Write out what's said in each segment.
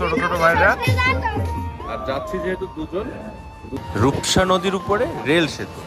ছোট ছোট ভাইরা আর যাচ্ছি যেহেতু দুজন রূপসা নদীর উপরে রেল সেতু।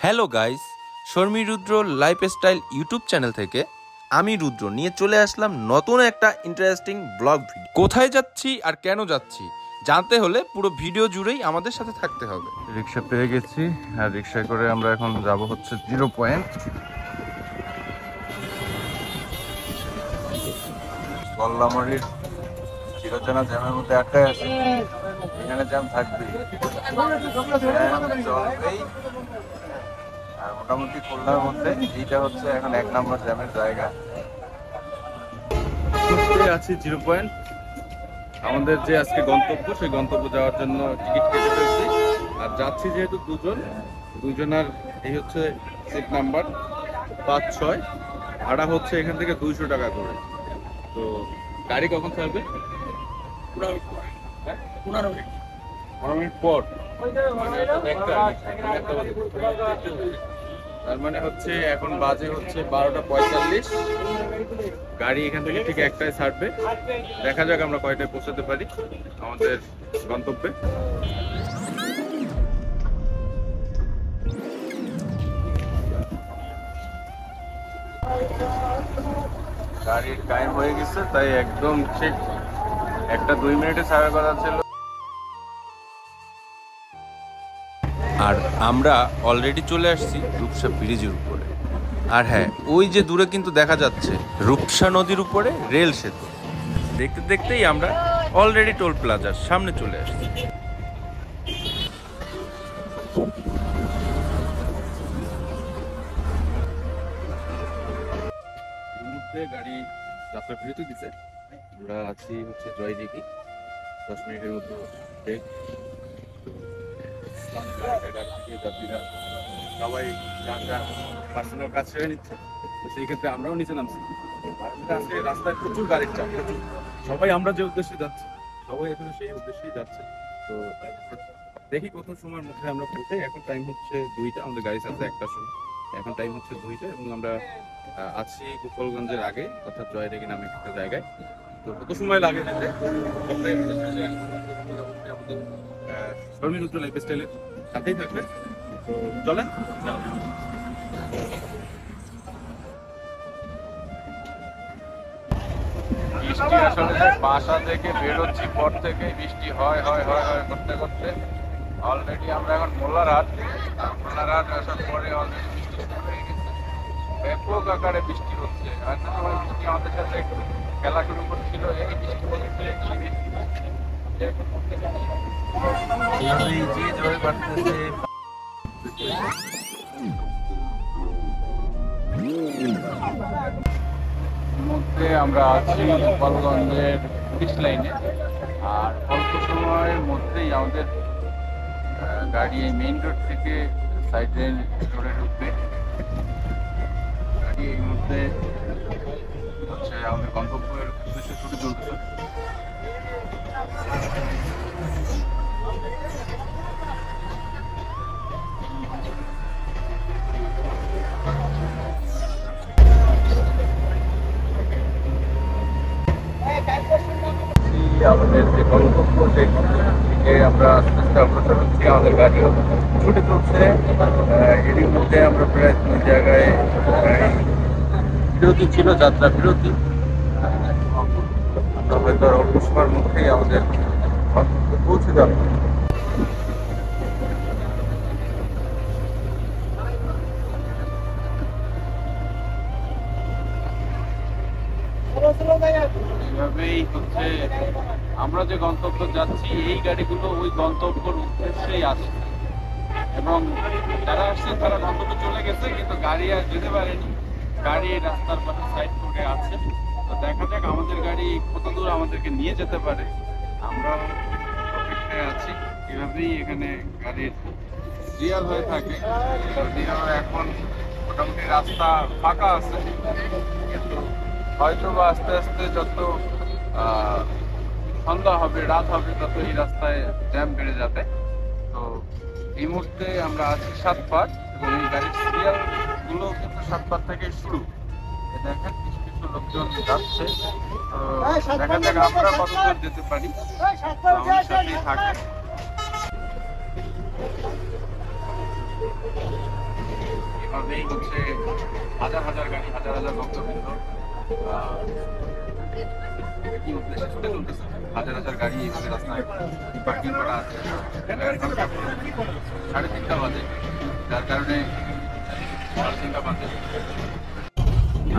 হ্যালো গাইস, শর্মী রুদ্র লাইফস্টাইল ইউটিউব চ্যানেল থেকে আমি রুদ্র নিয়ে চলে আসলাম নতুন একটা ইন্টারেস্টিং ব্লগ ভিডিও। কোথায় যাচ্ছি আর কেন যাচ্ছি জানতে হলে পুরো ভিডিও জুড়েই আমাদের সাথে থাকতে হবে। রিক্সা পেয়ে গেছি আর রিক্সায় করে আমরা এখন যাব হচ্ছে 0 পয়েন্ট। গল্লামারির চিরচেনা জ্যামের মধ্যে আটকায় আছে। এখানে জ্যাম থাকবেই, চলবেই। আর মোটামুটি খুলনার মধ্যে এইটা হচ্ছে এখন 1 নম্বর জ্যামের জায়গা। আছি 0 পয়েন্ট, আমাদের যে আজকে গন্তব্য সেই গন্তব্য যাওয়ার জন্য টিকিট কেটে ফেলছি। আর যাচ্ছি যেহেতু দুজনের এই হচ্ছে সিট নাম্বার 5-6। ভাড়া হচ্ছে এখান থেকে 200 টাকা করে। তো গাড়ি কখন ছাড়বে? 15 মিনিট পর। তার মানে হচ্ছে এখন বাজে হচ্ছে 12:45। গাড়ি এখান থেকে ঠিক 1টায় ছাড়বে। দেখা যাক আমরা কয়টায় পৌঁছাতে পারি আমাদের গন্তব্যে। গাড়ির টাইম হয়ে গেছে, তাই একদম ঠিক 1টা 2 মিনিটে ছাড়ার কথা ছিল। আর আমরা অলরেডি চলে আসছি রূপসা ব্রিজের উপরে। আর হ্যাঁ, ওই যে দূরে কিন্তু দেখা যাচ্ছে রূপসা নদীর উপরে রেল সেতু। দেখতে দেখতেই আমরা অলরেডি টোল প্লাজার সামনে চলে আসছি। গাড়ি যাত্রা বিরতি দিচ্ছে। আমরা আছি হচ্ছে জয়দিঘি, 10 মিনিটের মধ্যে যাত্রীরা সবাই পার্সোনাল কাজ সেরে নিচ্ছে। তো সেই ক্ষেত্রে আমরাও নিচে নামছি। আজকে রাস্তায় প্রচুর গাড়ির চাপ, সবাই আমরা যে উদ্দেশ্যে যাচ্ছি সবাই এখানে সেই উদ্দেশ্যেই যাচ্ছে। তো দেখি কত সময়ের মধ্যে আমরা পৌঁছাই। এখন টাইম হচ্ছে 2টা, আমাদের গাড়ি আছে 1টার সময়। এখন টাইম হচ্ছে 2টা এবং আমরা আছি গোপালগঞ্জের আগে, অর্থাৎ জয়দিঘি নামে একটা জায়গায়। তো কত সময় লাগে যেতে? আমাদের শর্মী রুদ্র লাইফস্টাইলের সাথেই থাকবে। তো চলেন। বৃষ্টি আসলে বাসা থেকে বেরোচ্ছি পর থেকে বৃষ্টি হয় করতে করতে অলরেডি আমরা এখন মোল্লারহাট আসার পরে অলরেডি বৃষ্টি শুরু হয়ে গেছে। ব্যাপক আকারে বৃষ্টি হচ্ছে। একটা সময় বৃষ্টি আমাদের সাথে খেলা শুরু করছিল, এই বৃষ্টি হচ্ছে মধ্যে আমরা আছি গোপালগঞ্জের পুলিশ লাইনে। আর অল্প সময়ের মধ্যেই আমাদের গাড়ি এই মেইন রোড থেকে সাইড লাইন রোডে ঢুকবে। গাড়ি এই মুহূর্তে হচ্ছে আমাদের গন্তব্যের উদ্দেশ্যে ছুটে চলতেছে। আমাদের যে গন্তব্য সেই দিকে আমরা আস্তে আস্তে অগ্রসর হচ্ছি। আমাদের গাড়িও ছুটে চলছে। এরই মধ্যে আমরা প্রায় 2 জায়গায় বিরতি ছিল, যাত্রা বিরতি। আমরা হয়তো অল্প সময়ের মধ্যেই আমাদের গন্তব্যে পৌঁছে যাব। এইভাবেই হচ্ছে আমরা যে গন্তব্য যাচ্ছি, এই গাড়িগুলো ওই গন্তব্যের উদ্দেশ্যেই আসে এবং যারা আসছে তারা গন্তব্য চলে গেছে, কিন্তু গাড়ি আর যেতে পারেনি। গাড়ি রাস্তার পাশে সাইড করে আছে। তো দেখা যাক আমাদের গাড়ি কত দূর আমাদেরকে নিয়ে যেতে পারে। আমরা অপেক্ষায় আছি। এভাবেই এখানে গাড়ির সিরিয়াল হয়ে থাকে। যদিও এখন মোটামুটি রাস্তা ফাঁকা আছে, কিন্তু হয়তো বা আস্তে আস্তে যত সন্ধ্যা হবে, রাত হবে, তত এই রাস্তায় জ্যাম বেড়ে যাবে। তো এই মুহূর্তে আমরা আছি সাতপাট এবং এই গাড়ির সিরিয়াল গুলো কিন্তু সাতপাট থেকে শুরু। দেখেন কিছু কিছু লোকজন যাচ্ছে, তো দেখা যাক আমরা কতদূর যেতে পারি। আমার সাথেই থাকে। এভাবেই হচ্ছে হাজার হাজার গাড়ি, হাজার হাজার ভক্তবৃন্দ কি উদ্দেশ্যে ছুটে চলতেছে। হাজার হাজার গাড়ি এইভাবে রাস্তায় পার্কিং করা আছে। 3:30 বাজে, যার কারণে 3:30 বাজে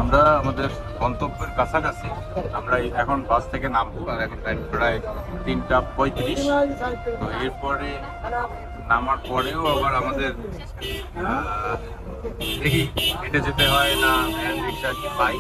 আমরা আমাদের গন্তব্যের কাছাকাছি। আমরা এখন বাস থেকে নামবো, আর এখন টাইম প্রায় 3:35। তো এরপরে নামার পরেও আবার আমাদের দেখি হেঁটে যেতে হয় না ভ্যান, রিক্সা কি পাই।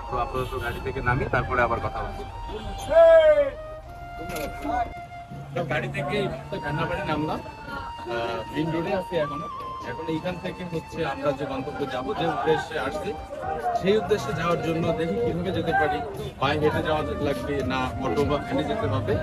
তো আপাতত গাড়ি থেকে নামি, তারপরে আবার কথা হচ্ছে। গাড়ি থেকে রান্নাবাড়ি নামলাম, মেইন রোডে আছি এখনো। এখন এইখান থেকে হচ্ছে আমরা যে গন্তব্যে যাবো, যে উদ্দেশ্যে আসছি, সেই উদ্দেশ্যে যাওয়ার জন্য দেখি কিভাবে যেতে পারি। পায়ে হেঁটে যাওয়া লাগবে না অটো বা ভ্যানে যেতে হবে,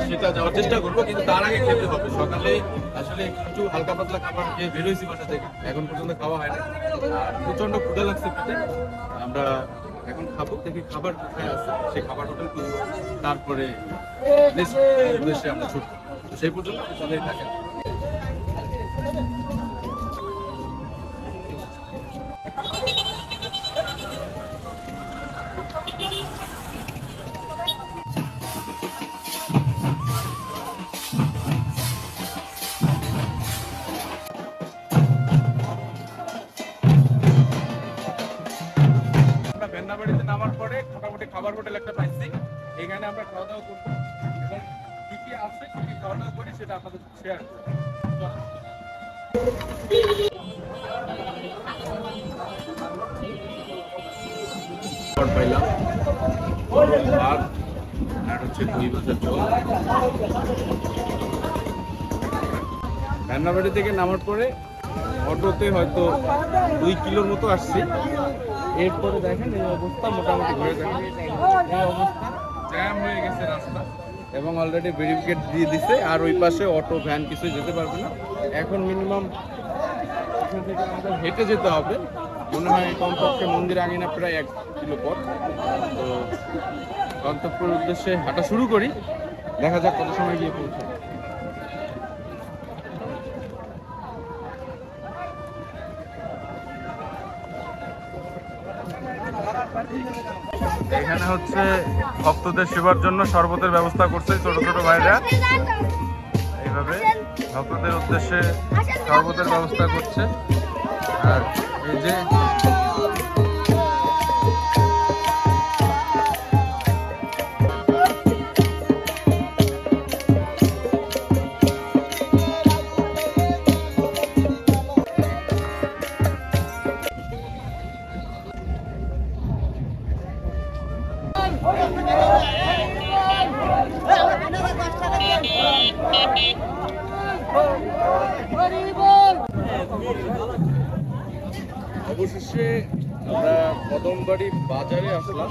সেটা যাওয়ার চেষ্টা করবো। কিন্তু তার আগে খেতে হবে। সকালে আসলে একটু হালকা পাতলা খাবার খেয়ে বেরোইছি বাসা থেকে, এখন পর্যন্ত খাওয়া হয় না। আর প্রচন্ড ক্ষুধা লাগছে পেটে। আমরা এখন খাবো, দেখি খাবার কোথায় আছে, সেই খাবার হোটেল খুঁজবো, তারপরে উদ্দেশ্যে আমরা ছুটবো। সেই পর্যন্ত সবাই থাকেন। ভেন্নাবাড়িতে নামার পরে মোটামুটি খাবার হোটেল একটা পাইছি, এখানে আমরা খাওয়া দাওয়া করবো এবং কি কি আছে, কি কি খাওয়া দাওয়া করি সেটা আপনাদের শেয়ার পাইলাম। আর হচ্ছে দুই বছর চল। ভেন্নাবাড়ি থেকে নামার পরে অটোতে হয়তো 2 কিলোর মতো আসছি। এরপরে দেখেন এই অবস্থা, মোটামুটি ঘুরে দেখেন এই অবস্থা, জ্যাম হয়ে গেছে রাস্তা এবং অলরেডি ব্যারিকেড দিয়ে দিছে। আর ওই পাশে অটো ভ্যান কিছুই যেতে পারবে না। এখন মিনিমাম এখান থেকে আমাদের হেঁটে যেতে হবে, মনে হয় কমপক্ষে মন্দির আঙিনা প্রায় 1 কিলো পথ। তো গন্তব্যের উদ্দেশ্যে হাঁটা শুরু করি, দেখা যাক কত সময় গিয়ে পৌঁছে। এখানে হচ্ছে ভক্তদের সেবার জন্য শরবতের ব্যবস্থা করছে ছোট ছোট ভাইরা, এইভাবে ভক্তদের উদ্দেশ্যে শরবতের ব্যবস্থা করছে। আর এই যে অবশেষে আমরা কদমবাড়ি বাজারে আসলাম।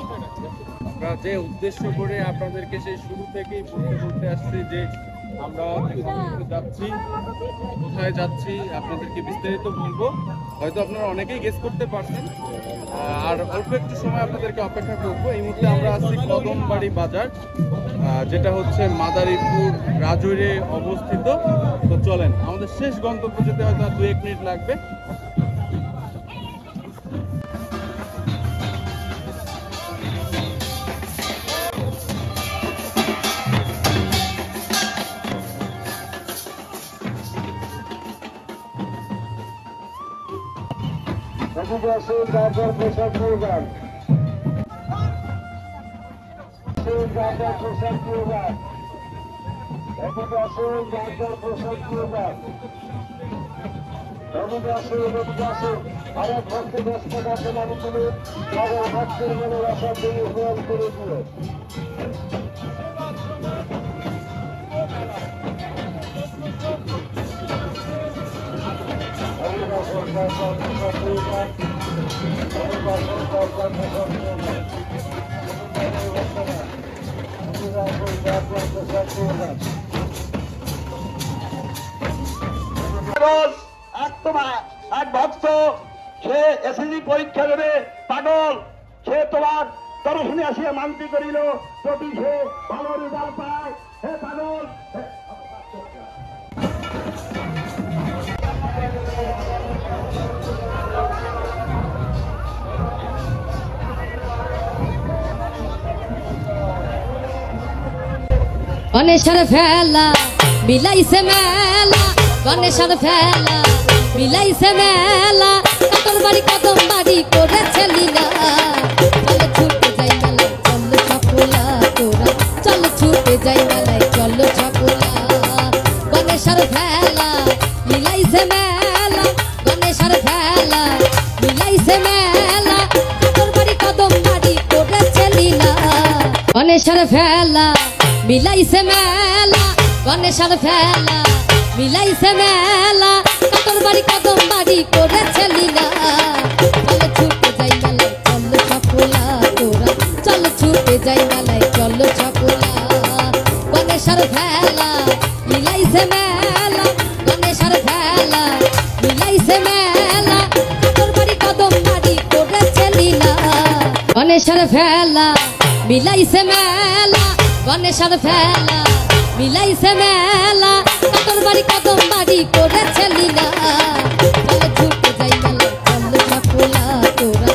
আমরা যে উদ্দেশ্য করে আপনাদেরকে সেই শুরু থেকেই বলতে আসছি যে আমরা যাচ্ছি, কোথায় যাচ্ছি আপনাদেরকে বিস্তারিত বলবো। হয়তো আপনারা অনেকেই গেস করতে পারছেন, আর অল্প একটু সময় আপনাদেরকে অপেক্ষা করবো। এই মুহূর্তে আমরা আছি কদমবাড়ি বাজার, যেটা হচ্ছে মাদারীপুর রাজৈরে অবস্থিত। তো চলেন, আমাদের শেষ গন্তব্য যেতে হয়তো 2-1 মিনিট লাগবে। পোশাক নিয়ে যান, পোশাক নিয়ে যান, এদিকে আসুন, পোশাক নিয়ে যান, এদিকে আসুন, এদিকে আসুন। আরেক ভক্তি 10 টাকা পেলাম তুমি তাদের ভক্তের মনে আশা দিয়ে গ্রহণ করে দিও। এক ভক্ত সে এসএসসি পরীক্ষা দেবে পাগল, সে তোমার দর্শনে আসিয়া মানতি করিল যদি সে ভালো রেজাল্ট পায়, হে পাগল গণেশের ফেলা বিলাইছে মেলা, গণেশের ফেলা বিলাইছে মেলা, কাতর বাড়ি কদম বাড়ি করেছে লীলা। চলো ছুটে যাই মেলায় চলো ছাপোলা তোরা, চলো ছুটে যাই মেলায় চলো ছাপোলা। গণেশের ফেলা মিলাইছে মেলা, গণেশের ফেলা মিলাইছে মেলা, কাতর বাড়ি কদম বাড়ি করেছে লীলা। গণেশের ফেলা মিলাইছে মেলা, গণেশের ফেলা মিলাইছে মেলা, কাতর বাড়ি কদম বাড়ি করেছে লীলা। চলো ছুটে যাই মেলায় চলো ছাপোলা তোরা, চলো ছুটে যাই মেলায় চলো ছাপোলা। গণেশের ফেলা মিলাইছে মেলা, গণেশের ফেলা মিলাইছে মেলা, কাতর বাড়ি কদম বাড়ি করেছে লীলা। গণেশের ফেলা মিলাইছে মেলা, গণেশের ফেলা মিলাইছে মেলা, কাতর বাড়ি কদম বাড়ি করেছে লীলা। চলো ছুটে যাই মেলায় চলো ছাপোলা তোরা।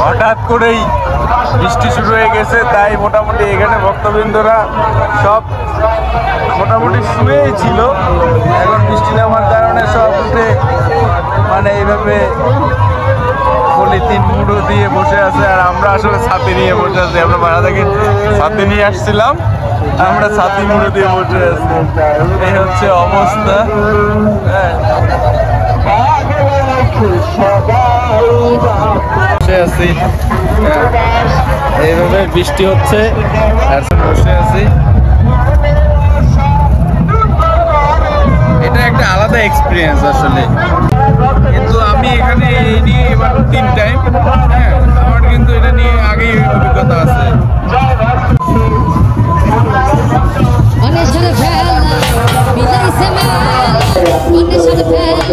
হঠাৎ করেই বৃষ্টি শুরু হয়ে গেছে, তাই মোটামুটি এখানে ভক্তবৃন্দরা সব মোটামুটি শুয়েই ছিল। এখন বৃষ্টি নামার কারণে সব উঠে মানে এইভাবে পলিথিন মুড়ো দিয়ে বসে আছে, আর আমরা আসলে ছাতি নিয়ে বসে আছি। আমরা ভাড়া থেকে ছাতি নিয়ে আসছিলাম, আমরা ছাতি মুড়ো দিয়ে বসে আছি। এই হচ্ছে অবস্থা। বসে আছি, এইভাবে বৃষ্টি হচ্ছে আর বসে আছি। এটা একটা আলাদা এক্সপিরিয়েন্স আসলে, কিন্তু আমি এখানে এই নিয়ে এবার 3 টাইম, হ্যাঁ আমার কিন্তু এটা নিয়ে আগেই অভিজ্ঞতা আছে। গণেশের ফেলা মিলাইছে মেলা, গণেশের ফেলা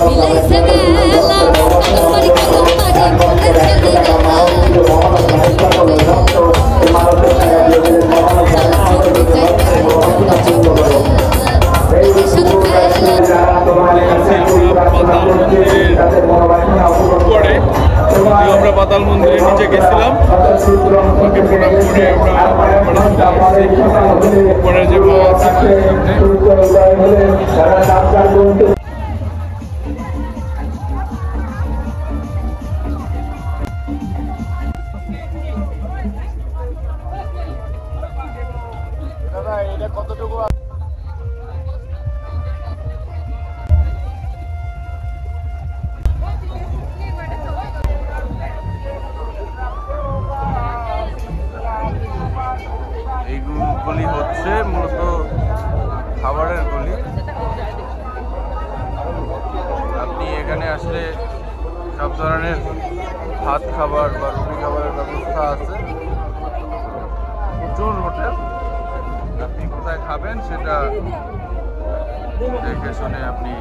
মিলাইছে মেলা, কাতর বাড়ি কদম বাড়ি করেছে লীলা। আমরা পাতাল মন্দিরের নিচে গেছিলাম, ওকে প্রণাম করে আমরা উপরে যে মা আছে এটা কতটুকু এইগুলি হচ্ছে মূলত খাবারের গলি। আপনি এখানে আসলে সব ধরনের ভাত খাবার বা রুটি খাবারের ব্যবস্থা আছে, প্রচুর হোটেল। আপনি কোথায় খাবেন সেটা দেখে শুনে আপনি